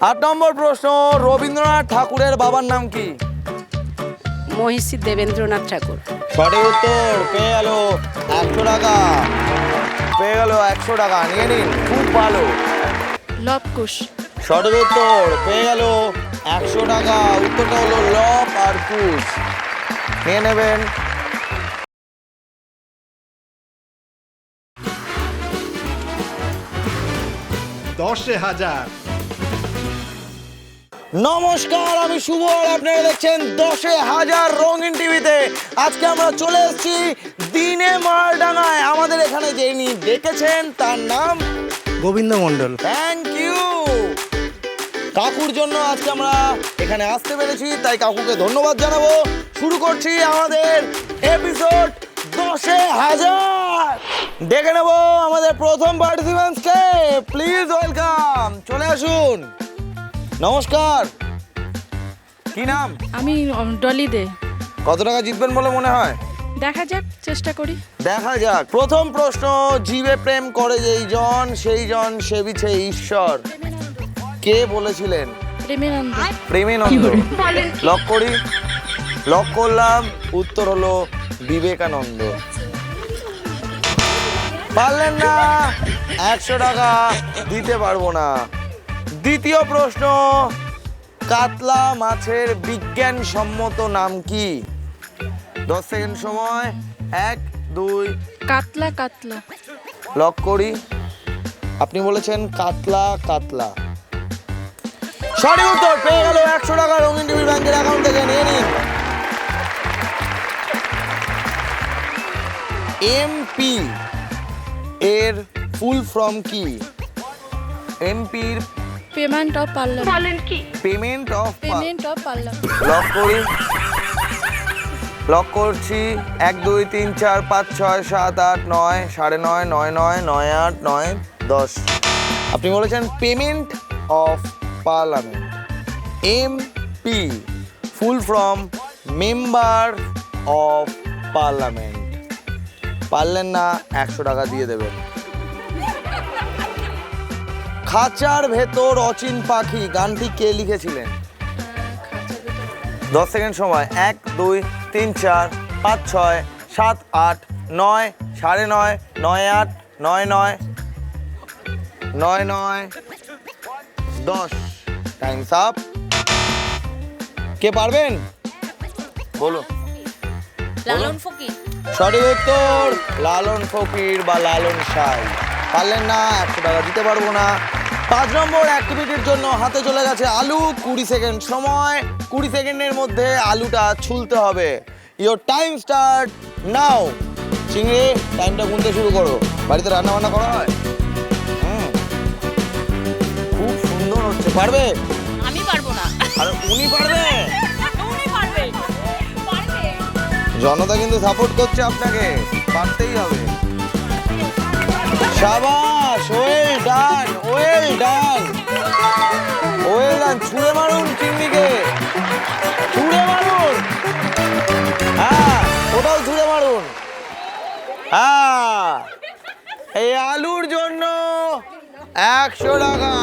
8 নম্বর প্রশ্ন, রবীন্দ্রনাথ ঠাকুরের বাবার নাম কি? মহিষী দেবেন্দ্রনাথ ঠাকুর। সঠিক উত্তর, পেয়ে গেল 100 টাকা। পেয়ে গেল 100 টাকা, নিয়ে নিন, খুব ভালো। লব কুশ। সঠিক উত্তর, পেয়ে গেল 100 টাকা। উত্তরটা হলো লব আর কুশ, নিয়ে নেবেন। $10,000। নমস্কার, আমি শুভ আর আপনারা দেখছেন 10,000 রঙিন টিভিতে। আজকে আমরা চলে এসেছি দিনে মালডাঙ্গায়। আমাদের এখানে যিনি ডেকেছেন তার নাম গোবিন্দ মণ্ডল। Thank you. কাকুর জন্য আজকে আমরা এখানে আসতে পেরেছি, তাই কাকুকে ধন্যবাদ জানাবো। শুরু করছি আমাদের এপিসোড 10,000। ডেকে নেব আমাদের প্রথম পার্টিসিপেন্টসকে। প্লিজ ওয়েলকাম, চলে আসুন। নমস্কার, কি নাম? আমি ডলি দে। কত টাকা জিতবেন বলে মনে হয়? দেখা যাক, চেষ্টা করি। দেখা যাক। প্রথম প্রশ্ন, জীবে প্রেম করে যেই জন সেই জন সেবিছে ঈশ্বর, কে বলেছিলেন? প্রেমানন্দ। প্রেমানন্দ। লক করি। লক করলাম, উত্তর হলো বিবেকানন্দ। পারলেন না, 100 টাকা দিতে পারবো না। দ্বিতীয় প্রশ্ন, কাতলা মাছের বিজ্ঞানসম্মত নাম কি? 10 সেকেন্ড সময়। 1 2 কাতলা। কাতলা। লক করি। আপনি বলেছেন কাতলা। কাতলা সঠিক উত্তর, পেয়ে গেল 100 টাকা রঙিন টিভি ব্যাংকের অ্যাকাউন্ট থেকে, নিয়ে নিন। এমপি এর ফুল ফর্ম কি? এমপির payment of parliament. Payment of payment of parliament. Lock করি। লক করছি। 1 2 3 4 5 6 7 8 9 9.5 9 9 9 8 9 10। আপনি বলেছেন payment of parliament. MP full form member of parliament. পারলেন না, 100 টাকা দিয়ে দেবেন। খাঁচার ভেতর অচিন পাখি গানটি কে লিখেছিলেন? 10 সেকেন্ড সময়। 1 2 3 4 5 6 7 8 9 9.5 9 8 9 9 9 9 10। Times up. কে পারবেন? বলো। লালন ফকির। সঠিক উত্তর, লালন ফকির বা লালন সাই। পারলেন না, 100 টাকা দিতে পারবো না। 5 নম্বর অ্যাক্টিভিটির জন্য হাতে চলে গেছে আলু। 20 সেকেন্ড সময়। 20 সেকেন্ডের মধ্যে আলুটা ছুলতে হবে। ইয়োর টাইম স্টার্ট নাও। চিংড়ি, টাইমটা গুনতে শুরু করো। বাড়িতে রান্না বান্না করা হয়? খুব সুন্দর হচ্ছে। পারবে? আমি পারবো না। আর উনি পারবে? উনি পারবে। পারবে। জনতা কিন্তু সাপোর্ট করছে আপনাকে, পারতেই হবে। শাবাশ, well done, well done, well done. ছুঁড়ে মারুন চিংড়িকে, ছুঁড়ে মারুন। হ্যাঁ, ওটাও ছুঁড়ে মারুন। হ্যাঁ, এই আলুর জন্য 100 টাকা।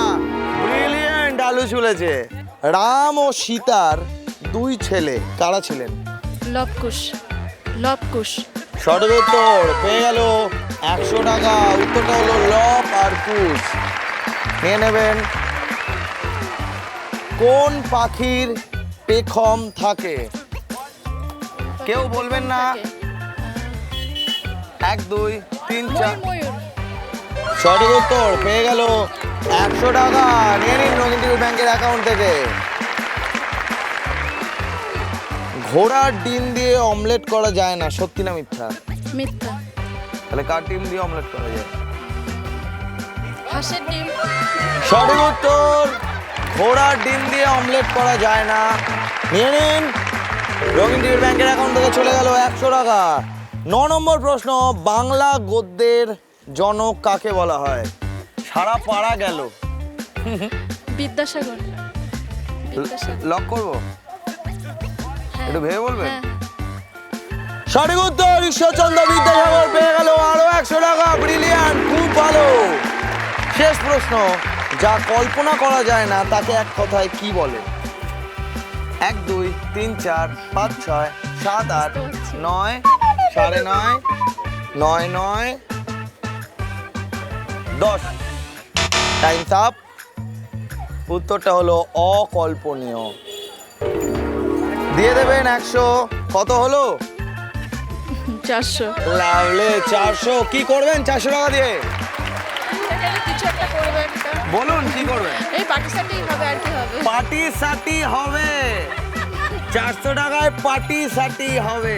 ব্রিলিয়েন্ট, আলু ছুলেছে। রাম ও সীতার 2 ছেলে কারা ছিলেন? লব কুশ। লব কুশ। সঠিক উত্তর, পেয়ে গেল 100 টাকা। উত্তরটা হলো লব আর কুশ, নিয়ে নেবেন। কোন পাখির পেখম থাকে? কেউ বলবেন না। 1 2 3 4। ময়ূর। সঠিক উত্তর, পেয়ে গেল 100 টাকা। নিয়ে নিন রঙিন টিভি ব্যাংকের অ্যাকাউন্ট থেকে। ঘোড়ার ডিম দিয়ে অমলেট করা যায় না, সত্যি না মিথ্যা? মিথ্যা। তাহলে কার ডিম দিয়ে অমলেট করা যায়? হাঁসের ডিম। সঠিক উত্তর, ঘোড়ার ডিম দিয়ে অমলেট করা যায় না। নিয়ে নিন, রঙিন টিভি ব্যাংকের অ্যাকাউন্ট থেকে চলে গেল 100 টাকা। 9 নম্বর প্রশ্ন, বাংলা গদ্যের জনক কাকে বলা হয়? সারা পাড়া গেল। বিদ্যাসাগর। বিদ্যাসাগর। লক করবো? একটু ভেবে বলবেন। হ্যাঁ। সঠিক উত্তর, ঈশ্বরচন্দ্র বিদ্যাসাগর। পেয়ে গেল আরো 100 টাকা। ব্রিলিয়ান্ট, খুব ভালো। শেষ প্রশ্ন, যা কল্পনা করা যায় না তাকে এক কথায় কি বলে? 1 2 3 4 5 6 7 8 9 9:30 9 9 10 টাইমস আপ। উত্তরটা হলো অকল্পনীয়। দিয়ে দেবেন 100। কত হলো? 400। লাভলে 400। কি করবেন 400 টাকা দিয়ে? কিছু একটা করবেন। বলুন কি করবেন? এই পার্টি সার্টি হবে আর কি হবে? পার্টি সার্টি হবে। 400 টাকায় পার্টি সার্টি হবে।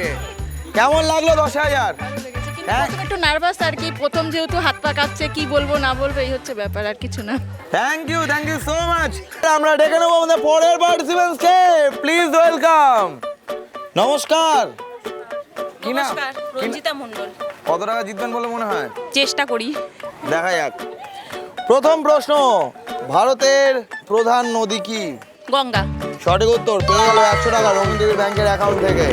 কেমন লাগলো 10,000? ভালো লেগেছে, কিন্তু হ্যাঁ। প্রথমে একটু নার্ভাস আর কি, প্রথম যেহেতু হাত পা কাঁপছে, কি বলবো না বলবো এই হচ্ছে ব্যাপার, আর কিছু না। Thank you so much. আমরা ডেকে নেবো আমাদের পরের পার্টিসিপেন্টসকে। Please welcome. নমস্কার। কি নাম? নমস্কার, রঞ্জিতা মণ্ডল। কত টাকা জিতবেন বলে মনে হয়? চেষ্টা করি। দেখা যাক। প্রথম প্রশ্ন, ভারতের প্রধান নদী কি? গঙ্গা। সঠিক উত্তর। পেয়ে গেল 100 টাকা রঙিন ব্যাংকের অ্যাকাউন্ট থেকে।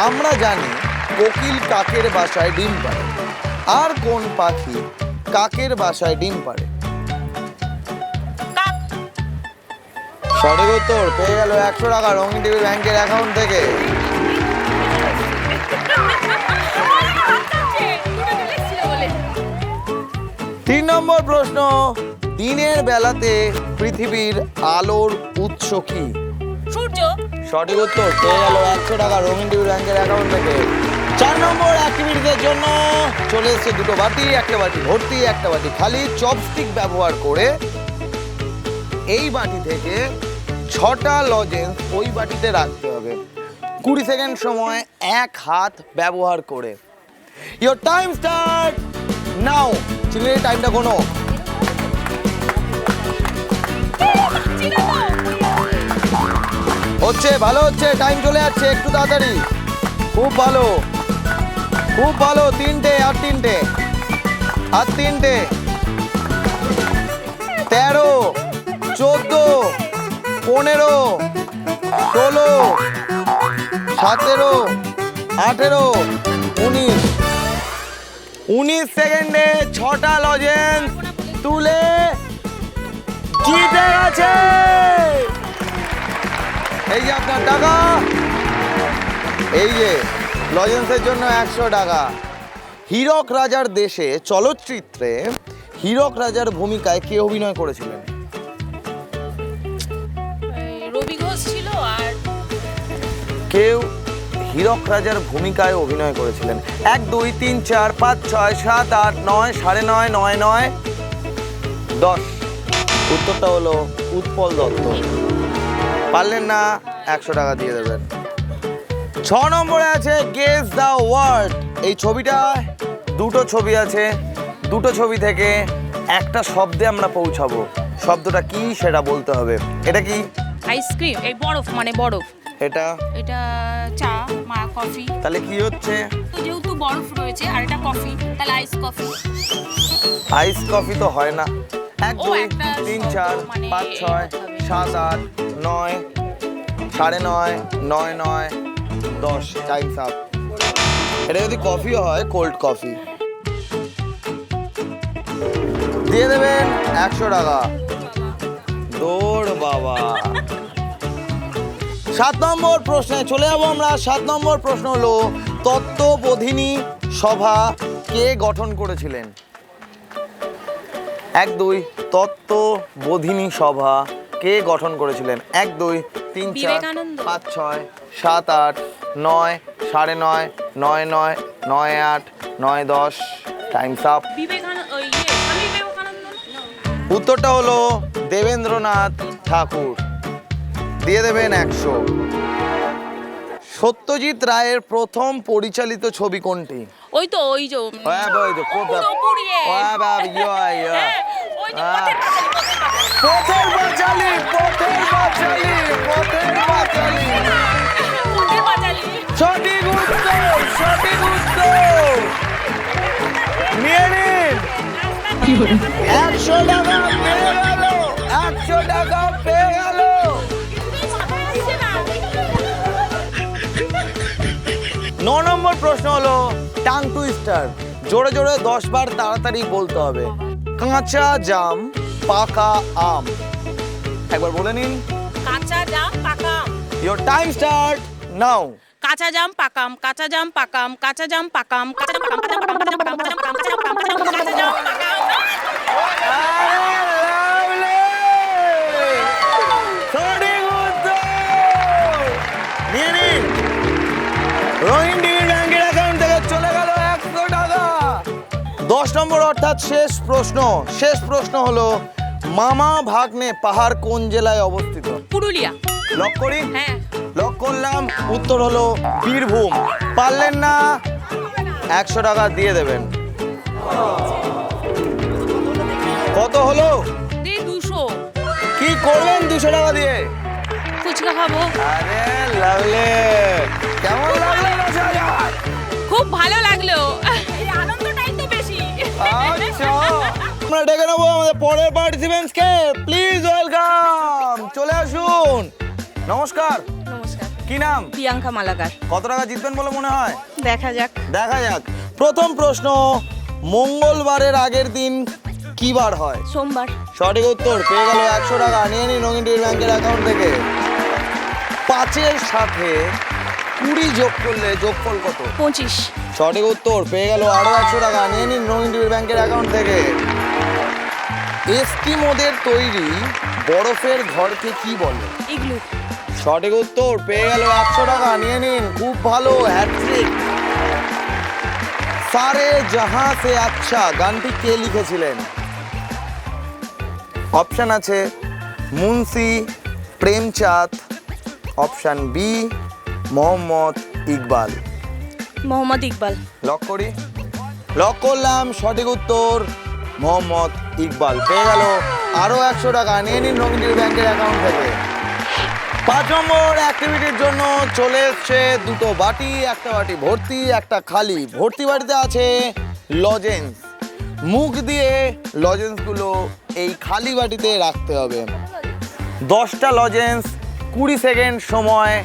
আমরা জানি কোকিল কাকের বাসায় ডিম পাড়ে, আর কোন পাখি কাকের বাসায় ডিম পাড়ে? কাক। সঠিক উত্তর। পেয়ে গেল 100 টাকা রঙিন ব্যাংকের অ্যাকাউন্ট থেকে। 3 নম্বর প্রশ্ন, দিনের বেলাতে পৃথিবীর আলোর উৎস কি? সূর্য। সঠিক উত্তর। পেয়ে গেল 100 টাকা রঙিন ব্যাংকের অ্যাকাউন্ট থেকে। 4 নম্বর অ্যাক্টিভিটিদের জন্য চলে এসেছে দুটো বাটি, একটা বাটি ভর্তি, একটা বাটি খালি। চপস্টিক ব্যবহার করে এই বাটি থেকে 6টা লজেন্স ওই বাটিতে রাখতে হবে। 20 সেকেন্ড সময় এক হাত ব্যবহার করে। Your time start now. চিলের টাইমটা কোনো হচ্ছে, ভালো হচ্ছে, টাইম চলে যাচ্ছে, একটু তাড়াতাড়ি। খুব ভালো, খুব ভালো। 3টে আর 3টে আর 3টে। 13 14 15 16 17 18 19 19 সেকেন্ডে 6টা লজেন্স তুলে জিতে গেছে। এই যে আপনার টাকা, এই যে লজেন্সের জন্য 100 টাকা। হীরক রাজার দেশে চলচ্চিত্রে হীরক রাজার ভূমিকায় কে অভিনয় করেছিলেন? রবি ঘোষ ছিল, আর কেউ হীরক রাজার ভূমিকায় অভিনয় করেছিলেন। 1 2 3 4 5 6 7 8 9 9:30 9 9 10। উত্তরটা হলো উৎপল দত্ত। পারলেন না, 100 টাকা দিয়ে দেবেন। 6 নম্বরে আছে গেস দ্য ওয়ার্ড। এই ছবিটা দুটো ছবি আছে, দুটো ছবি থেকে একটা শব্দে আমরা পৌঁছাবো। শব্দটা কি সেটা বলতে হবে। এটা কি? আইসক্রিম। এই বরফ, মানে বরফ। এটা এটা চা, কফি। তাহলে কি হচ্ছে? তো যেহেতু বরফ রয়েছে আর এটা কফি, তাহলে আইস কফি। আইস কফি তো হয় না। 1 ও, 2 একটা 3 শব্দ, 4 মানে 5 6 এই হবে। 7 8 9 9:30 9 9 10। Times up. এটা যদি কফিও হয়, কোল্ড কফি। দিয়ে দেবেন 100 টাকা। দৌড় বাবা। 7 নম্বর প্রশ্নে চলে যাবো আমরা। 7 নম্বর প্রশ্ন হলো তত্ত্ববোধিনী সভা কে গঠন করেছিলেন? 1 2 তত্ত্ববোধিনী সভা কে গঠন করেছিলেন? 1 2 3 4 বিবেকানন্দ। 5 6 7 8 9 9:30 9 9 9 8 9 10। Times up. স্বামী বিবেকানন্দ। উত্তরটা হলো দেবেন্দ্রনাথ ঠাকুর। দিয়ে দেবেন 100। সত্যজিৎ রায়ের প্রথম পরিচালিত ছবি কোনটি? ওই তো, ওই যে পথের পাঁচালী, পথের পাঁচালী, পথের পাঁচালী। সঠিক উত্তর, সঠিক উত্তর। নিয়ে নিন 100 টাকা পেয়ে গেল, 100 টাকা পেয়ে গেল। 9 নম্বর প্রশ্ন হলো টাং টুইস্টার। জোরে জোরে 10 বার তাড়াতাড়ি বলতে হবে। কাঁচা জাম পাকা আম, একবার বলে নিন। কাঁচা জাম পাকাম। Your time start now. কাঁচা জাম পাকাম, কাঁচা জাম পাকাম, কাঁচা জাম পাকাম, কাঁচা জাম পাকাম, কাঁচা জাম পাকাম, কাঁচা জাম পাকাম, কাঁচা জাম পাকাম, কাঁচা জাম পাকাম। রোহিণ ডিভির ব্যাংকের অ্যাকাউন্ট থেকে চলে গেল 100 টাকা। 10 নম্বর অর্থাৎ শেষ প্রশ্ন হলো মামা ভাগ্নে পাহাড় কোন জেলায় অবস্থিত? পুরুলিয়া। লক করি? হ্যাঁ। লক করলাম, উত্তর হলো বীরভূম। পারলেন না, 100 টাকা দিয়ে দেবেন। কত হলো? দে 200। কি করবেন 200 টাকা দিয়ে? ফুচকা খাবো। আরে লাভলে, কেমন লাগলো 10,000? খুব ভালো লাগলো, এই আনন্দটাই তো বেশি। আচ্ছা, আমরা ডেকে নেবো আমাদের পরের পার্টিসিপেন্টসকে। প্লিজ ওয়েলকাম, চলে আসুন। নমস্কার, নমস্কার, কি নাম? প্রিয়াঙ্কা মালাকার। কত টাকা জিতবেন বলে মনে হয়? দেখা যাক। দেখা যাক। প্রথম প্রশ্ন, মঙ্গলবারের আগের দিন কি বার হয়? সোমবার। সঠিক উত্তর, পেয়ে গেল 100 টাকা। নিয়ে নিন রঙিন টিভির ব্যাংকের অ্যাকাউন্ট থেকে। 5-এর সাথে 20 যোগ করলে যোগফল কত? 25। সঠিক উত্তর, পেয়ে গেল আরো 100 টাকা। নিয়ে নিন রঙিন টিভির ব্যাংকের অ্যাকাউন্ট থেকে। এস্কিমোদের তৈরি বরফের ঘরকে কি বলে? ইগলু। সঠিক উত্তর, পেয়ে গেল 100 টাকা। নিয়ে নিন, খুব ভালো, হ্যাট্রিক। সারে জাহাঁ সে আচ্ছা গানটি কে লিখেছিলেন? অপশন আছে Munshi Premchand, option B Mohammad Iqbal. Mohammad Iqbal. Lock করি? লক করলাম, সঠিক উত্তর মোহাম্মদ ইকবাল। পেয়ে গেল আরো 100 টাকা। নিয়ে নিন রঙিন টিভি ব্যাংকের অ্যাকাউন্ট থেকে। 5 নম্বর অ্যাক্টিভিটির জন্য চলে এসছে দুটো বাটি, একটা বাটি ভর্তি, একটা খালি। ভর্তি বাটিতে আছে লজেন্স। মুখ দিয়ে লজেন্সগুলো এই খালি বাটিতে রাখতে হবে। 10টা লজেন্স, 20 সেকেন্ড সময়।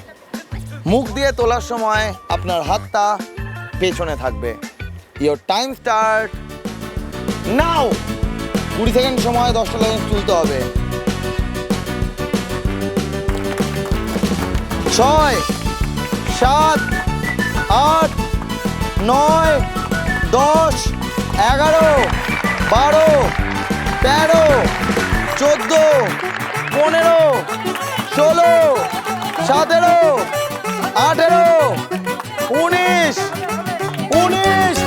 মুখ দিয়ে তোলার সময় আপনার হাতটা পেছনে থাকবে। Your time start now. 20 second সময় 10টা লজেন্স তুলতে হবে। 6, 7, 8, 9, 10, 11, 12, 13, 14, 15, 16, 17, 18, 19, 20।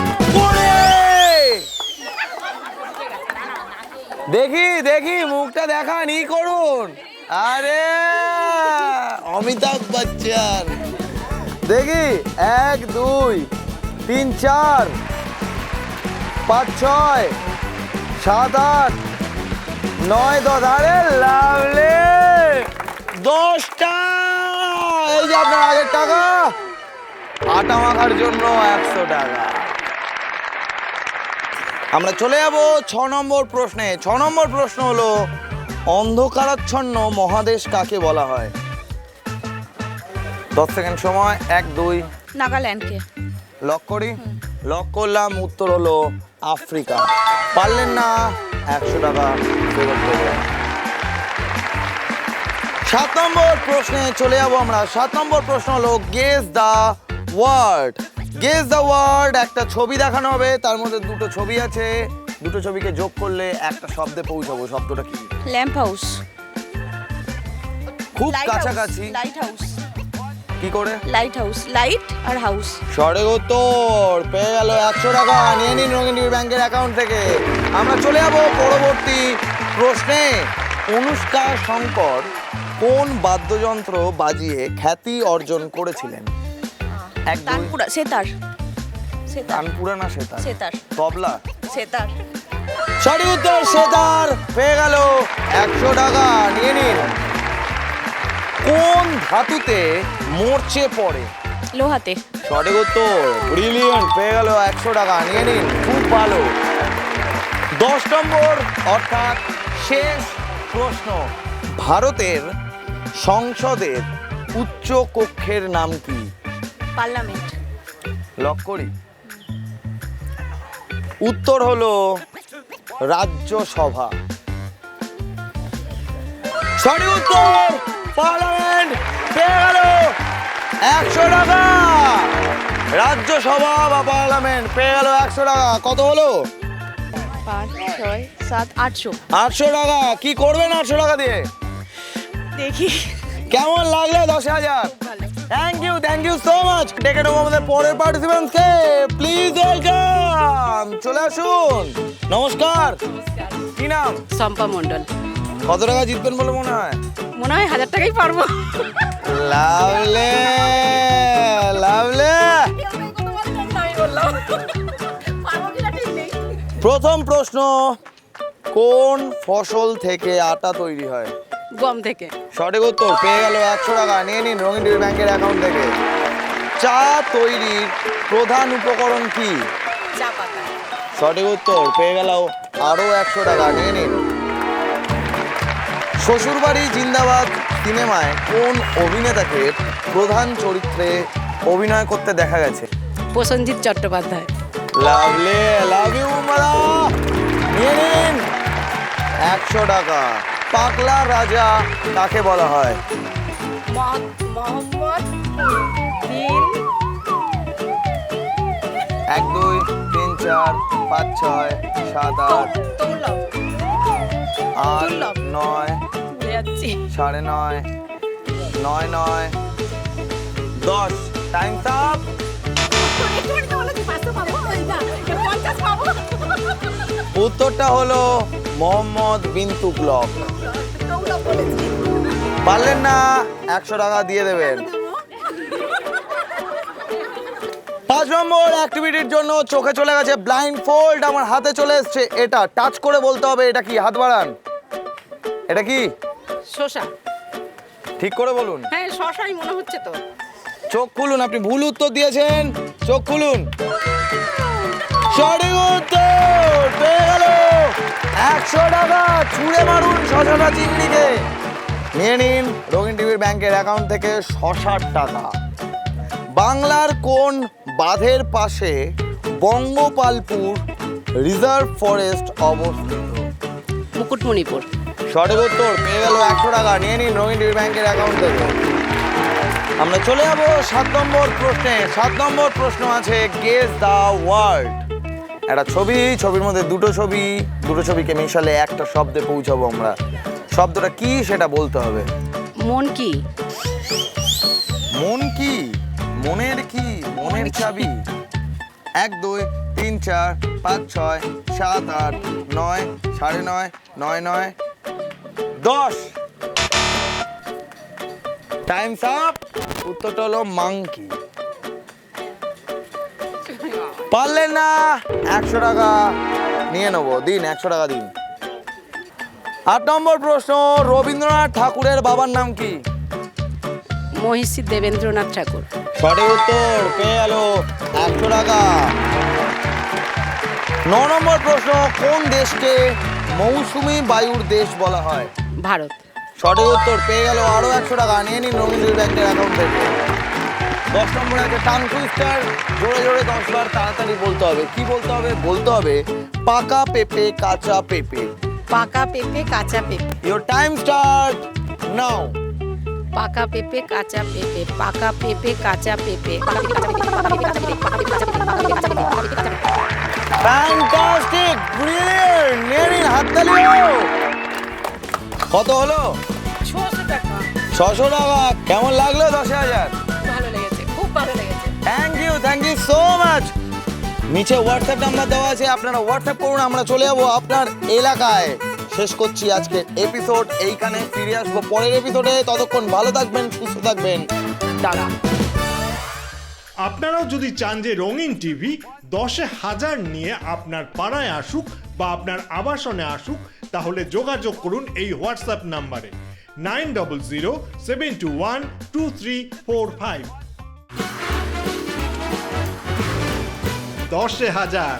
দেখি মুখটা দেখান, ই করুন। আরে অমিতাভ বচ্চন। দেখি 1, 2, 3, 4, 5, 6, 7, 8, 9, 10। আরে লাভলে, 10টা। এই যে আপনার আগের টাকা, আটা মাখার জন্য 100 টাকা। আমরা চলে যাব 6 নম্বর প্রশ্নে। 6 নম্বর প্রশ্ন হলো অন্ধকারাচ্ছন্ন মহাদেশ কাকে বলা হয়? 10 সেকেন্ড সময়। 1, 2। নাগাল্যান্ডকে। লক করি? লক করলাম, উত্তর হলো আফ্রিকা। পারলেন না, 100 টাকা ফেরত দেবেন। 7 নম্বর প্রশ্নে চলে যাবো আমরা। 7 নম্বর প্রশ্ন হলো guess the word. Guess the word, একটা ছবি দেখানো হবে, তার মধ্যে দুটো ছবি আছে। দুটো ছবিকে যোগ করলে একটা শব্দে পৌঁছাবো। শব্দটা কি? Lamp house. খুব কাছাকাছি। Light house. কি করে? লাইট হাউস, লাইট আর হাউস। সঠিক উত্তর, পেয়ে গেল 100 টাকা। নিয়ে নিন রঙিন টিভি ব্যাংকের অ্যাকাউন্ট থেকে। আমরা চলে যাব পরবর্তী প্রশ্নে। অনুষ্কা শঙ্কর কোন বাদ্যযন্ত্র বাজিয়ে খ্যাতি অর্জন করেছিলেন? 1, 2। তানপুরা, সেতার। সেতার। তানপুরা না সেতার? সেতার। তবলা? সেতার। সঠিক উত্তর সেতার। পেয়ে গেল 100 টাকা। নিয়ে নিন। কোন ধাতুতে মরচে পড়ে? লোহাতে। সঠিক উত্তর, ব্রিলিয়েন্ট। পেয়ে গেল 100 টাকা। নিয়ে নিন, খুব ভালো। 10 নম্বর অর্থাৎ শেষ প্রশ্ন, ভারতের সংসদের উচ্চ কক্ষের নাম কি? পার্লামেন্ট। লক করি? উত্তর হলো রাজ্যসভা। সঠিক উত্তর পার্লামেন্ট পেয়ে গেল 100 টাকা। রাজ্যসভা বা পার্লামেন্ট পেয়ে গেল 100 টাকা। কত হলো? 5 6 7 800। 800 টাকা। কি করবেন 800 টাকা দিয়ে? দেখি কেমন লাগলো 10,000? ভালো। Thank you so much. ডেকে নেবো আমাদের পরের পার্টিসিপেন্টসকে। প্লিজ ওয়েলকাম, চলে আসুন। নমস্কার, কি নাম? সম্পা মণ্ডল। কত টাকা জিতবেন বলে মনে হয়? মনে হয় 1000 টাকাই পারবো। লাভলে লাভলে। প্রথম প্রশ্ন, কোন ফসল থেকে আটা তৈরি হয়? গম থেকে। সঠিক উত্তর পেয়ে গেল 100 টাকা। নিয়ে নিন রঙিন টিভি ব্যাংকের অ্যাকাউন্ট থেকে। চা তৈরির প্রধান উপকরণ কি? চা পাতা। সঠিক উত্তর পেয়ে গেল আরো 100 টাকা। নিয়ে নিন। শ্বশুরবাড়ি জিন্দাবাদ সিনেমায় কোন অভিনেতাকে প্রধান চরিত্রে অভিনয় করতে দেখা গেছে? Prosenjit Chattopadhyay. Lovely, love you মারা। নিয়ে নিন 100 টাকা। পাগলা রাজা কাকে বলা হয়? মোহাম্মদ বিন 1 2 3 4 5 6 7 8 তৌলভ। 8 9 ভুলে যাচ্ছি। 9:30 9 9 10। Times up. উত্তরটা হলো মোহাম্মদ বিন তুগলক। পারলেন না, 100 টাকা দিয়ে দেবেন। 5 নম্বর অ্যাক্টিভিটির জন্য চোখে চলে গেছে ব্লাইন্ড ফোল্ড। আমার হাতে চলে এসছে এটা। টাচ করে বলতে হবে এটা কি। হাত বাড়ান। এটা কি? শসা। ঠিক করে বলুন। হ্যাঁ শসাই মনে হচ্ছে তো। চোখ খুলুন। আপনি ভুল উত্তর দিয়েছেন। চোখ খুলুন। সঠিক উত্তর পেয়ে গেল 100 টাকা। ছুঁড়ে মারুন শশাটা চিংড়িকে। নিয়ে নিন রঙিন টিভির ব্যাংকের অ্যাকাউন্ট থেকে 60 টাকা। বাংলার কোন বাঁধের পাশে বঙ্গোপালপুর রিজার্ভ ফরেস্ট অবস্থিত? মুকুটমণিপুর। সঠিক উত্তর পেয়ে গেল 100 টাকা। নিয়ে নিন রঙিন টিভি ব্যাংকের অ্যাকাউন্ট থেকে। আমরা চলে যাবো 7 নম্বর প্রশ্নে। 7 নম্বর প্রশ্ন আছে গেস দ্য ওয়ার্ড। একটা ছবি, ছবির মধ্যে দুটো ছবিকে মিশালে একটা শব্দে পৌঁছাবো আমরা। শব্দটা কি সেটা বলতে হবে। মন কি? মন কি? মনের কি? মনের চাবি। 1 2 3 4 5 6 7 8 9 9:30 9 9 10। Times up. উত্তরটা হলো মাংকি। পারলেন না, 100 টাকা নিয়ে নেবো। দিন 100 টাকা দিন। 8 নম্বর প্রশ্ন, রবীন্দ্রনাথ ঠাকুরের বাবার নাম কি? মহিষী দেবেন্দ্রনাথ ঠাকুর। সঠিক উত্তর পেয়ে গেল 100 টাকা। 9 নম্বর প্রশ্ন, কোন দেশকে মৌসুমী বায়ুর দেশ বলা হয়? ভারত। সঠিক উত্তর পেয়ে গেল আরো 100 টাকা। নিয়ে নিন রবীন্দ্র ব্যাংকের অ্যাকাউন্ট থেকে। 10 নম্বরে আছে টাং টুইস্টার। জোরে জোরে 10 বার তাড়াতাড়ি বলতে হবে। কি বলতে হবে? বলতে হবে পাকা পেঁপে কাঁচা পেঁপে। পাকা পেঁপে কাঁচা পেঁপে। ইওর টাইম স্টার্ট নাও। পাকা পেঁপে কাঁচা পেঁপে। পাকা পেঁপে কাঁচা পেঁপে। Fantastic, brilliant. নিয়ে নিন হাততালিও। কত হলো? 600 টাকা। 600 টাকা। কেমন লাগলো 10,000? ভালো লেগেছে, খুব ভালো লেগেছে। Thank you so much. নিচে হোয়াটসঅ্যাপ নাম্বার দেওয়া আছে, আপনারা হোয়াটসঅ্যাপ করুন। আমরা চলে যাবো আপনার এলাকায়। শেষ করছি আজকের এপিসোড এইখানে। ফিরে আসবো পরের এপিসোডে। ততক্ষণ ভালো থাকবেন, সুস্থ থাকবেন। টাটা। আপনারাও যদি চান যে রঙিন টিভি 10,000 নিয়ে আপনার পাড়ায় আসুক বা আপনার আবাসনে আসুক, তাহলে যোগাযোগ করুন এই হোয়াটসঅ্যাপ নাম্বারে 9007212345। 10,000।